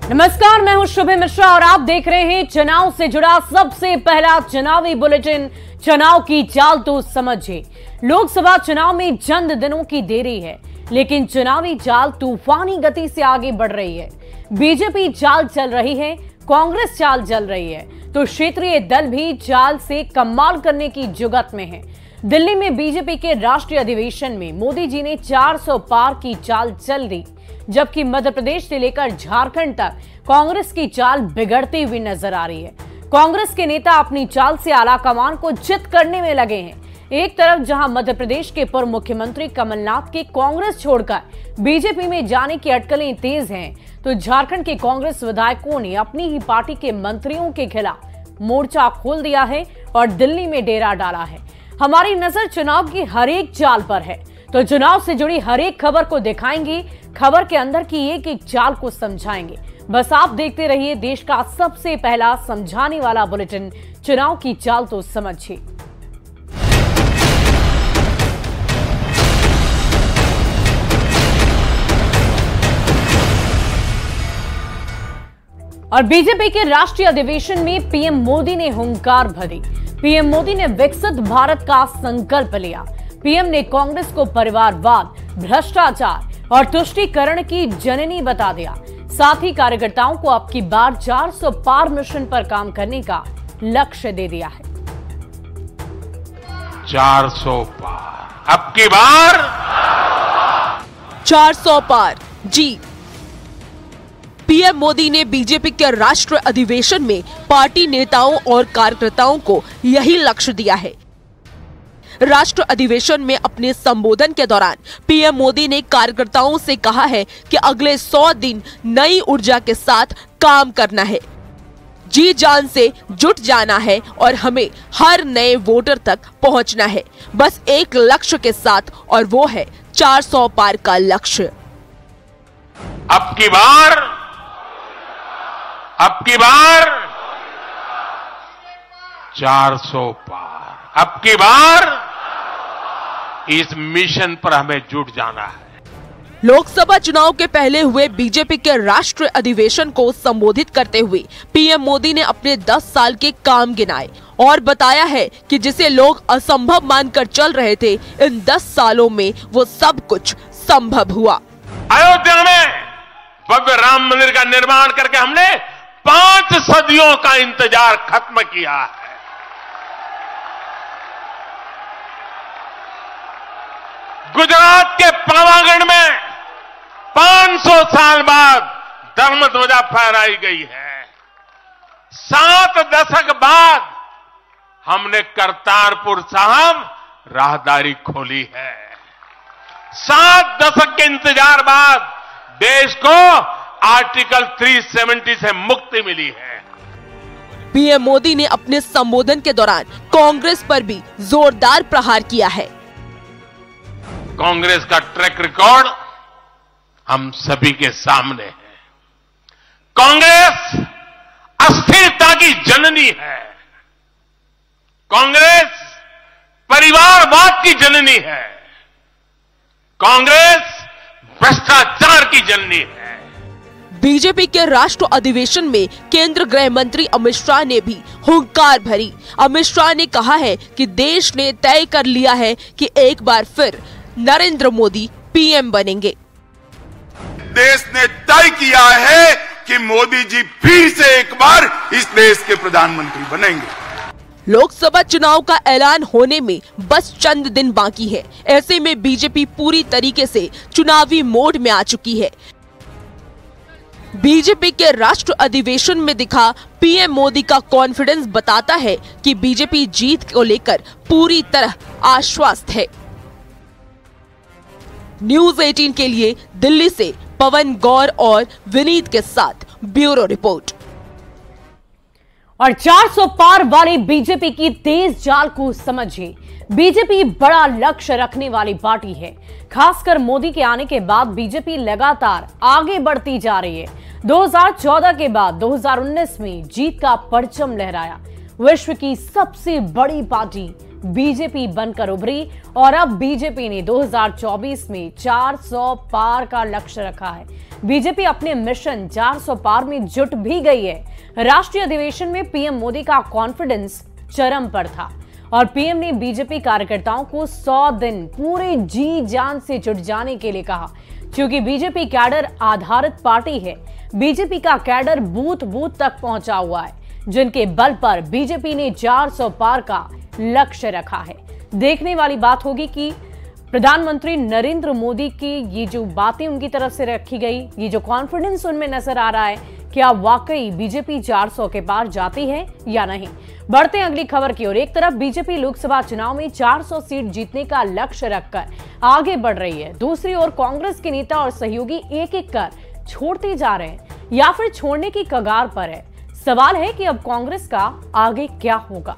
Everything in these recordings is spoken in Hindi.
नमस्कार, मैं हूं शुभे मिश्रा और आप देख रहे हैं चुनाव से जुड़ा सबसे पहला चुनावी बुलेटिन। चुनाव की चाल तो समझिए। लोकसभा चुनाव में चंद दिनों की देरी है, लेकिन चुनावी चाल तूफानी गति से आगे बढ़ रही है। बीजेपी चाल चल रही है, कांग्रेस चाल चल रही है, तो क्षेत्रीय दल भी चाल से कमाल करने की जुगत में है। दिल्ली में बीजेपी के राष्ट्रीय अधिवेशन में मोदी जी ने 400 पार की चाल चल दी, जबकि मध्य प्रदेश से लेकर झारखंड तक कांग्रेस की चाल बिगड़ती हुई नजर आ रही है। कांग्रेस के नेता अपनी चाल से आलाकमान को चित करने में लगे हैं। एक तरफ जहां मध्य प्रदेश के पूर्व मुख्यमंत्री कमलनाथ की कांग्रेस छोड़कर बीजेपी में जाने की अटकलें तेज हैं, तो झारखंड के कांग्रेस विधायकों ने अपनी ही पार्टी के मंत्रियों के खिलाफ मोर्चा खोल दिया है और दिल्ली में डेरा डाला है। हमारी नजर चुनाव की हर एक चाल पर है, तो चुनाव से जुड़ी हर एक खबर को दिखाएंगे, खबर के अंदर की एक एक चाल को समझाएंगे। बस आप देखते रहिए देश का सबसे पहला समझाने वाला बुलेटिन, चुनाव की चाल तो समझिए। और बीजेपी के राष्ट्रीय अधिवेशन में पीएम मोदी ने हुंकार भरी। पीएम मोदी ने विकसित भारत का संकल्प लिया। पीएम ने कांग्रेस को परिवारवाद, भ्रष्टाचार और तुष्टीकरण की जननी बता दिया। साथ ही कार्यकर्ताओं को अब की बार 400 पार मिशन पर काम करने का लक्ष्य दे दिया है। 400 पार, अब की बार 400 पार जी। पीएम मोदी ने बीजेपी के राष्ट्रीय अधिवेशन में पार्टी नेताओं और कार्यकर्ताओं को यही लक्ष्य दिया है। राष्ट्र अधिवेशन में अपने संबोधन के दौरान पीएम मोदी ने कार्यकर्ताओं से कहा है कि अगले 100 दिन नई ऊर्जा के साथ काम करना है, जी जान से जुट जाना है और हमें हर नए वोटर तक पहुंचना है, बस एक लक्ष्य के साथ, और वो है 400 पार का लक्ष्य। अब की बार 400 पार, अब की बार इस मिशन पर हमें जुट जाना है। लोकसभा चुनाव के पहले हुए बीजेपी के राष्ट्रीय अधिवेशन को संबोधित करते हुए पीएम मोदी ने अपने 10 साल के काम गिनाए और बताया है कि जिसे लोग असंभव मानकर चल रहे थे, इन 10 सालों में वो सब कुछ संभव हुआ। अयोध्या में भव्य राम मंदिर का निर्माण करके हमने 5 सदियों का इंतजार खत्म किया है। गुजरात के पावागढ़ में 500 साल बाद धर्म ध्वजा फहराई गई है। 7 दशक बाद हमने करतारपुर साहिब राहदारी खोली है। 7 दशक के इंतजार बाद देश को आर्टिकल 370 से मुक्ति मिली है। पीएम मोदी ने अपने संबोधन के दौरान कांग्रेस पर भी जोरदार प्रहार किया है। कांग्रेस का ट्रैक रिकॉर्ड हम सभी के सामने है। कांग्रेस अस्थिरता की जननी है। कांग्रेस परिवारवाद की जननी है। कांग्रेस भ्रष्टाचार की जननी है। बीजेपी के राष्ट्रीय अधिवेशन में केंद्रीय गृह मंत्री अमित शाह ने भी हुंकार भरी। अमित शाह ने कहा है कि देश ने तय कर लिया है कि एक बार फिर नरेंद्र मोदी पीएम बनेंगे। देश ने तय किया है कि मोदी जी फिर से एक बार इस देश के प्रधानमंत्री बनेंगे। लोकसभा चुनाव का ऐलान होने में बस चंद दिन बाकी है। ऐसे में बीजेपी पूरी तरीके से चुनावी मोड में आ चुकी है। बीजेपी के राष्ट्रीय अधिवेशन में दिखा पीएम मोदी का कॉन्फिडेंस बताता है कि बीजेपी जीत को लेकर पूरी तरह आश्वस्त है। न्यूज 18 के लिए दिल्ली से पवन गौर और विनीत के साथ ब्यूरो रिपोर्ट। और 400 पार वाली बीजेपी की तेज चाल को समझिए। बीजेपी बड़ा लक्ष्य रखने वाली पार्टी है। खासकर मोदी के आने के बाद बीजेपी लगातार आगे बढ़ती जा रही है। 2014 के बाद 2019 में जीत का परचम लहराया। विश्व की सबसे बड़ी पार्टी बीजेपी बनकर उभरी और अब बीजेपी ने 2024 में 400 पार का लक्ष्य रखा है। बीजेपी अपने मिशन 400 पार में जुट भी गई है। राष्ट्रीय अधिवेशन में पीएम मोदी का कॉन्फिडेंस चरम पर था और पीएम ने बीजेपी कार्यकर्ताओं को 100 दिन पूरे जी जान से जुट जाने के लिए कहा। क्योंकि बीजेपी कैडर आधारित पार्टी है, बीजेपी का कैडर बूथ बूथ तक पहुंचा हुआ है, जिनके बल पर बीजेपी ने 400 पार का लक्ष्य रखा है। देखने वाली बात होगी कि प्रधानमंत्री नरेंद्र मोदी की ये जो बातें उनकी तरफ से रखी गई, ये जो कॉन्फिडेंस उनमें नजर आ रहा है, क्या वाकई बीजेपी 400 के पार जाती है या नहीं। बढ़ते हैं अगली खबर की ओर। एक तरफ बीजेपी लोकसभा चुनाव में 400 सीट जीतने का लक्ष्य रखकर आगे बढ़ रही है, दूसरी ओर कांग्रेस के नेता और सहयोगी एक एक कर छोड़ते जा रहे हैं या फिर छोड़ने की कगार पर है। सवाल है कि अब कांग्रेस का आगे क्या होगा।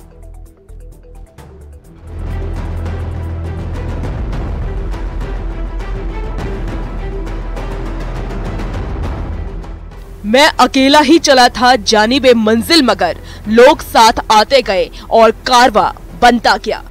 मैं अकेला ही चला था जानिबे मंजिल, मगर लोग साथ आते गए और कारवां बनता गया।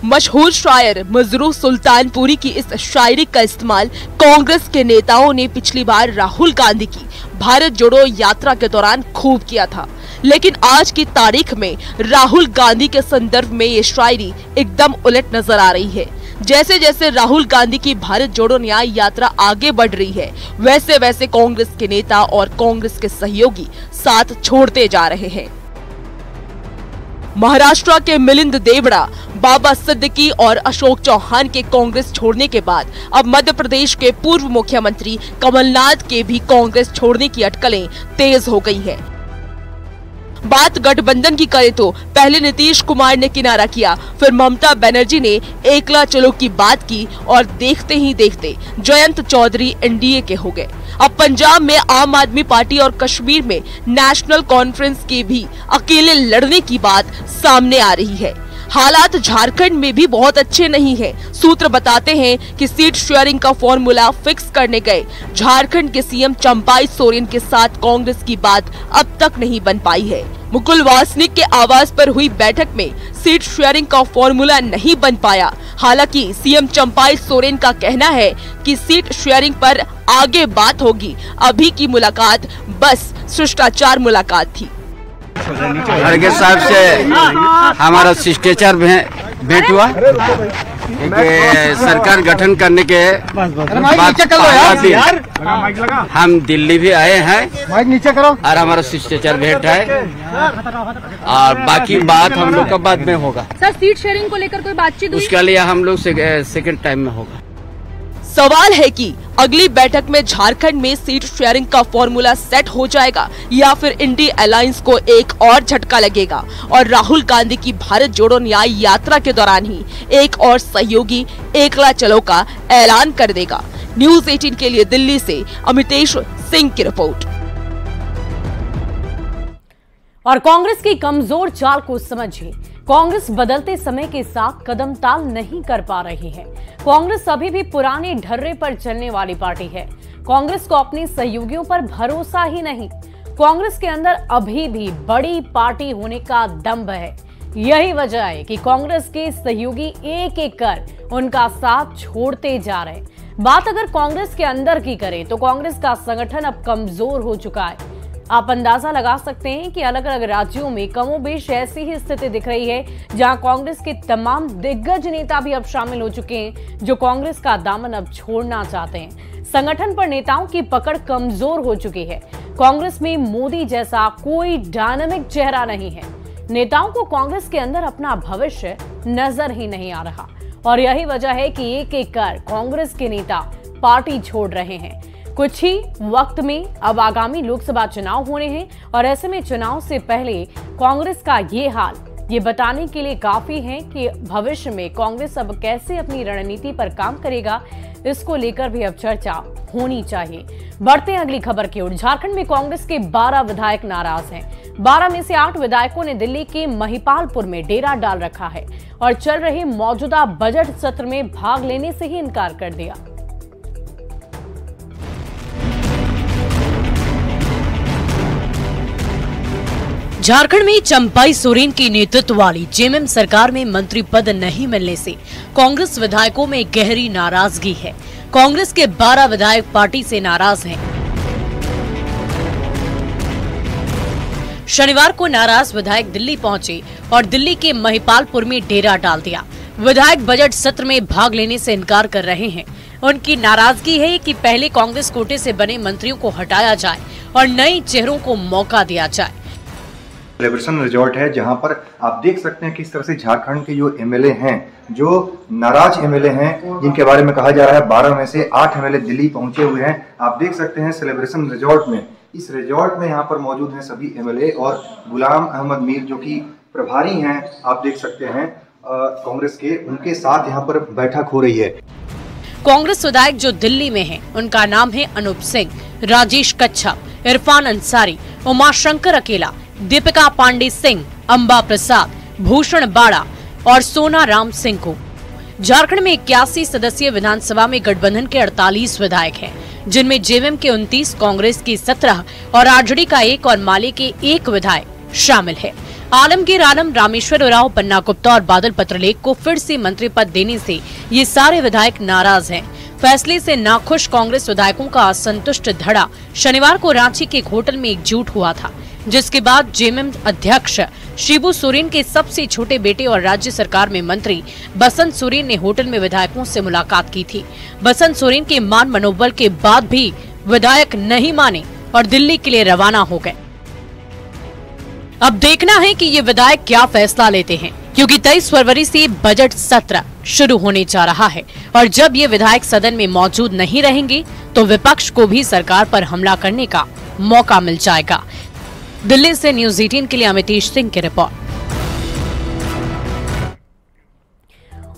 मशहूर शायर मजरू सुल्तानपुरी की इस शायरी का इस्तेमाल कांग्रेस के नेताओं ने पिछली बार राहुल गांधी की भारत जोड़ो यात्रा के दौरान खूब किया था, लेकिन आज की तारीख में राहुल गांधी के संदर्भ में ये शायरी एकदम उलट नजर आ रही है। जैसे जैसे राहुल गांधी की भारत जोड़ो न्याय यात्रा आगे बढ़ रही है, वैसे वैसे कांग्रेस के नेता और कांग्रेस के सहयोगी साथ छोड़ते जा रहे हैं। महाराष्ट्र के मिलिंद देवड़ा, बाबा सिद्दीकी और अशोक चौहान के कांग्रेस छोड़ने के बाद अब मध्य प्रदेश के पूर्व मुख्यमंत्री कमलनाथ के भी कांग्रेस छोड़ने की अटकलें तेज हो गई है। बात गठबंधन की करें तो पहले नीतीश कुमार ने किनारा किया, फिर ममता बनर्जी ने एकला चलो की बात की और देखते ही देखते जयंत चौधरी एनडीए के हो गए। अब पंजाब में आम आदमी पार्टी और कश्मीर में नेशनल कॉन्फ्रेंस के भी अकेले लड़ने की बात सामने आ रही है। हालात झारखंड में भी बहुत अच्छे नहीं हैं। सूत्र बताते हैं कि सीट शेयरिंग का फॉर्मूला फिक्स करने गए झारखंड के सीएम चंपाई सोरेन के साथ कांग्रेस की बात अब तक नहीं बन पाई है। मुकुल वासनिक के आवास पर हुई बैठक में सीट शेयरिंग का फॉर्मूला नहीं बन पाया। हालांकि सीएम चंपाई सोरेन का कहना है कि सीट शेयरिंग पर आगे बात होगी। अभी की मुलाकात बस शिष्टाचार मुलाकात थी। खड़गे साहब से हमारा शिष्टाचार भेंट हुआ। सरकार गठन करने के बाद हम दिल्ली भी आए हैं और हमारा शिष्टाचार भेंट है और बाकी बात हम लोग का बाद में होगा। सर, सीट शेयरिंग को लेकर कोई बातचीत हुई? उसके लिए हम लोग सेकंड टाइम में होगा। सवाल है कि अगली बैठक में झारखंड में सीट शेयरिंग का फॉर्मूला सेट हो जाएगा या फिर इंडी अलायंस को एक और झटका लगेगा और राहुल गांधी की भारत जोड़ो न्याय यात्रा के दौरान ही एक और सहयोगी एकला चलो का ऐलान कर देगा। न्यूज़ 18 के लिए दिल्ली से अमितेश सिंह की रिपोर्ट। और कांग्रेस की कमजोर चाल को समझिए। कांग्रेस बदलते समय के साथ कदम ताल नहीं कर पा रही है। कांग्रेस अभी भी पुराने ढर्रे पर चलने वाली पार्टी है। कांग्रेस को अपने सहयोगियों पर भरोसा ही नहीं। कांग्रेस के अंदर अभी भी बड़ी पार्टी होने का दम्भ है। यही वजह है कि कांग्रेस के सहयोगी एक एक कर उनका साथ छोड़ते जा रहे हैं। बात अगर कांग्रेस के अंदर की करें तो कांग्रेस का संगठन अब कमजोर हो चुका है। आप अंदाजा लगा सकते हैं कि अलग अलग राज्यों में कमोबेश ऐसी ही स्थिति दिख रही है, जहां कांग्रेस के तमाम दिग्गज नेता भी अब शामिल हो चुके हैं, जो कांग्रेस का दामन अब छोड़ना चाहते हैं। संगठन पर नेताओं की पकड़ कमजोर हो चुकी है। कांग्रेस में मोदी जैसा कोई डायनामिक चेहरा नहीं है। नेताओं को कांग्रेस के अंदर अपना भविष्य नजर ही नहीं आ रहा और यही वजह है कि एक एक कर कांग्रेस के नेता पार्टी छोड़ रहे हैं। कुछ ही वक्त में अब आगामी लोकसभा चुनाव होने हैं और ऐसे में चुनाव से पहले कांग्रेस का ये हाल ये बताने के लिए काफी है कि भविष्य में कांग्रेस अब कैसे अपनी रणनीति पर काम करेगा, इसको लेकर भी अब चर्चा होनी चाहिए। बढ़ते हैं अगली खबर की ओर। झारखंड में कांग्रेस के 12 विधायक नाराज हैं। 12 में से 8 विधायकों ने दिल्ली के महिपालपुर में डेरा डाल रखा है और चल रहे मौजूदा बजट सत्र में भाग लेने से ही इनकार कर दिया। झारखंड में चंपाई सोरेन की नेतृत्व वाली जेएमएम सरकार में मंत्री पद नहीं मिलने से कांग्रेस विधायकों में गहरी नाराजगी है। कांग्रेस के 12 विधायक पार्टी से नाराज हैं। शनिवार को नाराज विधायक दिल्ली पहुंचे और दिल्ली के महिपालपुर में डेरा डाल दिया। विधायक बजट सत्र में भाग लेने से इनकार कर रहे हैं। उनकी नाराजगी है कि पहले कांग्रेस कोटे से बने मंत्रियों को हटाया जाए और नए चेहरों को मौका दिया जाए। सेलिब्रेशन रिजॉर्ट है जहां पर आप देख सकते हैं किस तरह से झारखंड के जो एमएलए हैं, जो नाराज एमएलए हैं, जिनके बारे में कहा जा रहा है 12 में से 8 एमएलए दिल्ली पहुंचे हुए हैं। आप देख सकते हैं सेलिब्रेशन रिजॉर्ट में, इस रिजॉर्ट में यहाँ पर मौजूद हैं सभी एमएलए और गुलाम अहमद मीर जो कि प्रभारी हैं, आप देख सकते हैं कांग्रेस के, उनके साथ यहाँ पर बैठक हो रही है। कांग्रेस विधायक जो दिल्ली में हैं, उनका नाम है अनूप सिंह, राजेश कच्छप, इरफान अंसारी, उमाशंकर अकेला, दीपिका पांडे सिंह, अंबा प्रसाद, भूषण बाड़ा और सोना राम सिंह को। झारखंड में 81 सदस्यीय विधानसभा में गठबंधन के 48 विधायक हैं, जिनमें जेएमएम के 29, कांग्रेस की 17 और आरजेडी का 1 और माले के 1 विधायक शामिल है। आलमगीर आलम, रामेश्वर उरांव, पन्ना गुप्ता और बादल पत्रलेख को फिर से मंत्री पद देने से ये सारे विधायक नाराज हैं। फैसले से नाखुश कांग्रेस विधायकों का असंतुष्ट धड़ा शनिवार को रांची के एक होटल में एकजुट हुआ था, जिसके बाद जेएमएम अध्यक्ष शिबू सोरेन के सबसे छोटे बेटे और राज्य सरकार में मंत्री बसंत सोरेन ने होटल में विधायकों से मुलाकात की थी। बसंत सोरेन के मान मनोबल के बाद भी विधायक नहीं माने और दिल्ली के लिए रवाना हो गए। अब देखना है कि ये विधायक क्या फैसला लेते हैं, क्योंकि 23 फरवरी से बजट सत्र शुरू होने जा रहा है और जब ये विधायक सदन में मौजूद नहीं रहेंगे तो विपक्ष को भी सरकार पर हमला करने का मौका मिल जाएगा। दिल्ली से न्यूज़ 18 के लिए अमितेश सिंह की रिपोर्ट।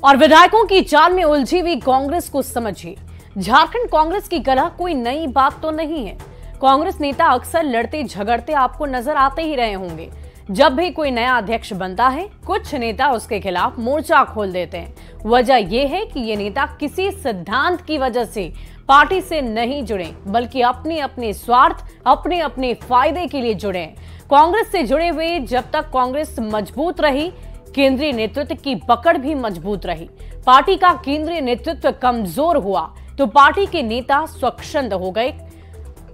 और विधायकों की चाल में उलझी हुई कांग्रेस को समझिए। झारखंड कांग्रेस की कलह कोई नई बात तो नहीं है। कांग्रेस नेता अक्सर लड़ते झगड़ते आपको नजर आते ही रहे होंगे। जब भी कोई नया अध्यक्ष बनता है, कुछ नेता उसके खिलाफ मोर्चा खोल देते हैं। वजह यह है कि ये नेता किसी सिद्धांत की वजह से पार्टी से नहीं जुड़े, बल्कि अपने अपने स्वार्थ, अपने अपने फायदे के लिए जुड़े हैं। कांग्रेस से जुड़े हुए जब तक कांग्रेस मजबूत रही, केंद्रीय नेतृत्व की पकड़ भी मजबूत रही। पार्टी का केंद्रीय नेतृत्व कमजोर हुआ तो पार्टी के नेता स्वच्छंद हो गए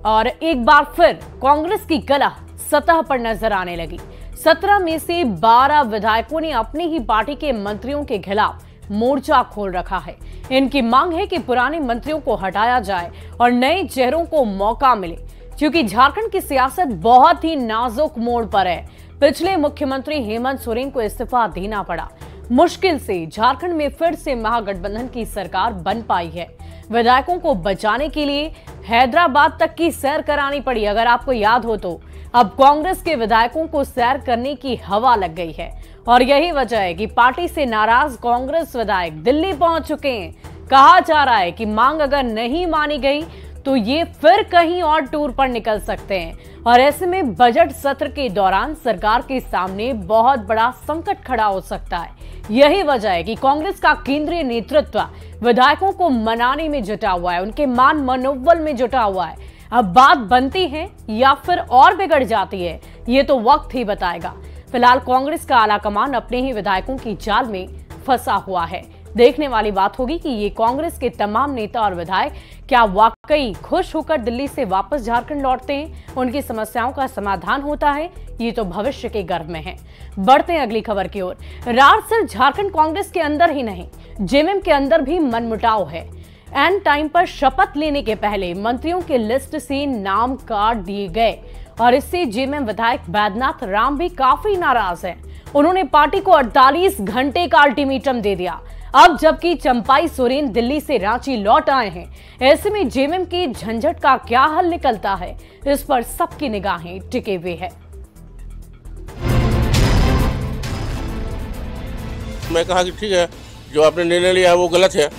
और एक बार फिर कांग्रेस की कलह सतह पर नजर आने लगी। 17 में से 12 विधायकों ने अपनी ही पार्टी के मंत्रियों के खिलाफ मोर्चा खोल रखा है। इनकी मांग है कि पुराने मंत्रियों को हटाया जाए और नए चेहरों को मौका मिले, क्योंकि झारखंड की सियासत बहुत ही नाजुक मोड़ पर है। पिछले मुख्यमंत्री हेमंत सोरेन को इस्तीफा देना पड़ा। मुश्किल से झारखंड में फिर से महागठबंधन की सरकार बन पाई है। विधायकों को बचाने के लिए हैदराबाद तक की सैर करानी पड़ी। अगर आपको याद हो तो अब कांग्रेस के विधायकों को सैर करने की हवा लग गई है और यही वजह है कि पार्टी से नाराज कांग्रेस विधायक दिल्ली पहुंच चुके हैं। कहा जा रहा है कि मांग अगर नहीं मानी गई तो ये फिर कहीं और टूर पर निकल सकते हैं और ऐसे में बजट सत्र के दौरान सरकार के सामने बहुत बड़ा संकट खड़ा हो सकता है। यही वजह है कि कांग्रेस का केंद्रीय नेतृत्व विधायकों को मनाने में जुटा हुआ है, उनके मान मनोबल में जुटा हुआ है। अब बात बनती है या फिर और बिगड़ जाती है, ये तो वक्त ही बताएगा। फिलहाल कांग्रेस का आलाकमान अपने ही विधायकों की जाल में फंसा हुआ है। देखने वाली बात होगी कि ये कांग्रेस के तमाम नेता और विधायक क्या वाकई खुश होकर दिल्ली से वापस झारखंड लौटते हैं, उनकी समस्याओं का समाधान होता है, ये तो भविष्य के गर्भ में है। बढ़ते हैं अगली खबर की ओर। राज सिर्फ झारखंड कांग्रेस के अंदर ही नहीं, जेएमएम के अंदर भी मनमुटाव है। एंड टाइम पर शपथ लेने के पहले मंत्रियों के लिस्ट से नाम काट दिए गए और इससे जेएमएम विधायक बैद्यनाथ राम भी काफी नाराज हैं। उन्होंने पार्टी को 48 घंटे का अल्टीमेटम दे दिया। अब जबकि चंपाई सोरेन दिल्ली से रांची लौट आए हैं, ऐसे में जेएमएम के झंझट का क्या हल निकलता है, इस पर सबकी निगाहें टिके हुए हैं। मैं कहा कि ठीक है, जो आपने निर्णय लिया है वो गलत है।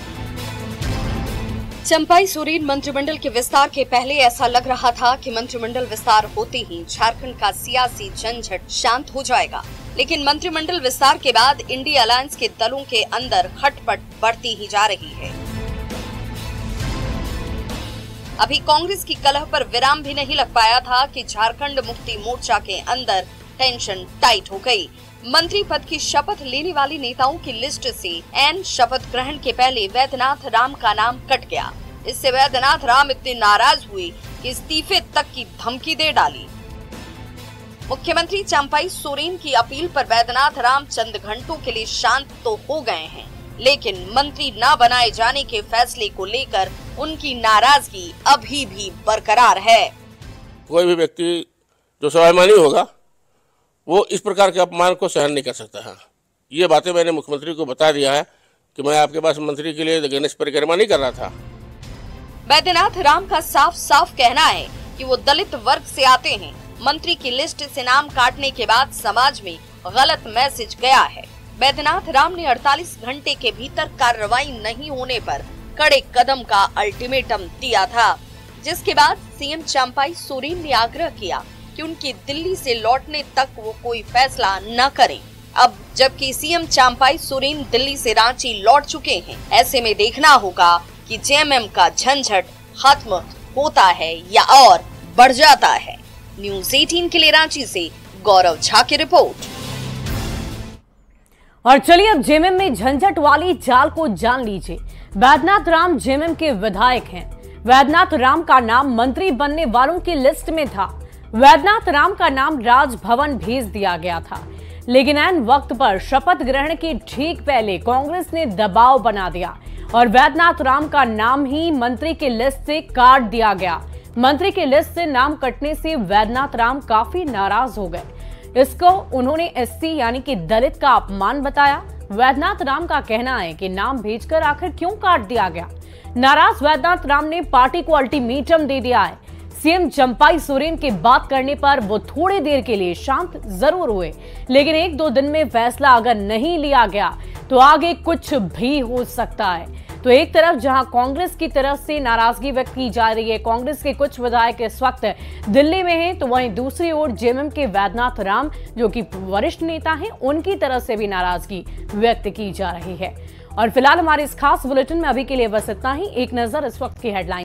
चंपाई सोरेन मंत्रिमंडल के विस्तार के पहले ऐसा लग रहा था कि मंत्रिमंडल विस्तार होते ही झारखंड का सियासी झंझट शांत हो जाएगा, लेकिन मंत्रिमंडल विस्तार के बाद इंडिया अलायंस के दलों के अंदर खटपट बढ़ती ही जा रही है। अभी कांग्रेस की कलह पर विराम भी नहीं लग पाया था कि झारखंड मुक्ति मोर्चा के अंदर टेंशन टाइट हो गई। मंत्री पद की शपथ लेने वाले नेताओं की लिस्ट से एन शपथ ग्रहण के पहले वैद्यनाथ राम का नाम कट गया। इससे वैद्यनाथ राम इतने नाराज हुए कि इस्तीफे तक की धमकी दे डाली। मुख्यमंत्री चंपाई सोरेन की अपील पर वैद्यनाथ राम चंद घंटों के लिए शांत तो हो गए हैं, लेकिन मंत्री न बनाए जाने के फैसले को लेकर उनकी नाराजगी अभी भी बरकरार है। कोई भी व्यक्ति जो स्वाभिमानी होगा वो इस प्रकार के अपमान को सहन नहीं कर सकता है। ये बातें मैंने मुख्यमंत्री को बता दिया है कि मैं आपके पास मंत्री के लिए गणेश परिक्रमा नहीं कर रहा था। वैद्यनाथ राम का साफ साफ कहना है कि वो दलित वर्ग से आते हैं। मंत्री की लिस्ट से नाम काटने के बाद समाज में गलत मैसेज गया है। वैद्यनाथ राम ने 48 घंटे के भीतर कार्रवाई नहीं होने पर कड़े कदम का अल्टीमेटम दिया था, जिसके बाद सीएम चंपाई सोरेन ने आग्रह किया कि उनके दिल्ली से लौटने तक वो कोई फैसला न करें। अब जबकि सीएम चंपाई सोरेन दिल्ली से रांची लौट चुके हैं, ऐसे में देखना होगा कि जेएमएम का झंझट खत्म होता है या और बढ़ जाता है। न्यूज़ 18 के लिए रांची से गौरव झा की रिपोर्ट। और चलिए अब जेएमएम में झंझट वाली चाल को जान लीजिए। वैद्यनाथ राम जेएमएम के विधायक हैं। वैद्यनाथ राम का नाम मंत्री बनने वालों की लिस्ट में था। वैद्यनाथ राम का नाम राजभवन भेज दिया गया था, लेकिन ऐन वक्त पर शपथ ग्रहण के ठीक पहले कांग्रेस ने दबाव बना दिया और वैद्यनाथ राम का नाम ही मंत्री की लिस्ट से काट दिया गया। मंत्री की लिस्ट से नाम कटने से वैद्यनाथ राम काफी नाराज हो गए। इसको उन्होंने एससी यानी कि दलित का अपमान बताया। वैद्यनाथ राम का कहना है कि नाम भेजकर आखिर क्यों काट दिया गया। नाराज वैद्यनाथ राम ने पार्टी को अल्टीमेटम दे दिया है। सीएम चंपाई सोरेन की बात करने पर वो थोड़ी देर के लिए शांत जरूर हुए, लेकिन 1-2 दिन में फैसला अगर नहीं लिया गया तो आगे कुछ भी हो सकता है। तो एक तरफ जहां कांग्रेस की तरफ से नाराजगी व्यक्त की जा रही है, कांग्रेस के कुछ विधायक इस वक्त दिल्ली में हैं, तो वहीं दूसरी ओर जेएमएम के वैद्यनाथ राम जो कि वरिष्ठ नेता हैं, उनकी तरफ से भी नाराजगी व्यक्त की जा रही है। और फिलहाल हमारे इस खास बुलेटिन में अभी के लिए बस इतना ही। एक नजर इस वक्त की हेडलाइन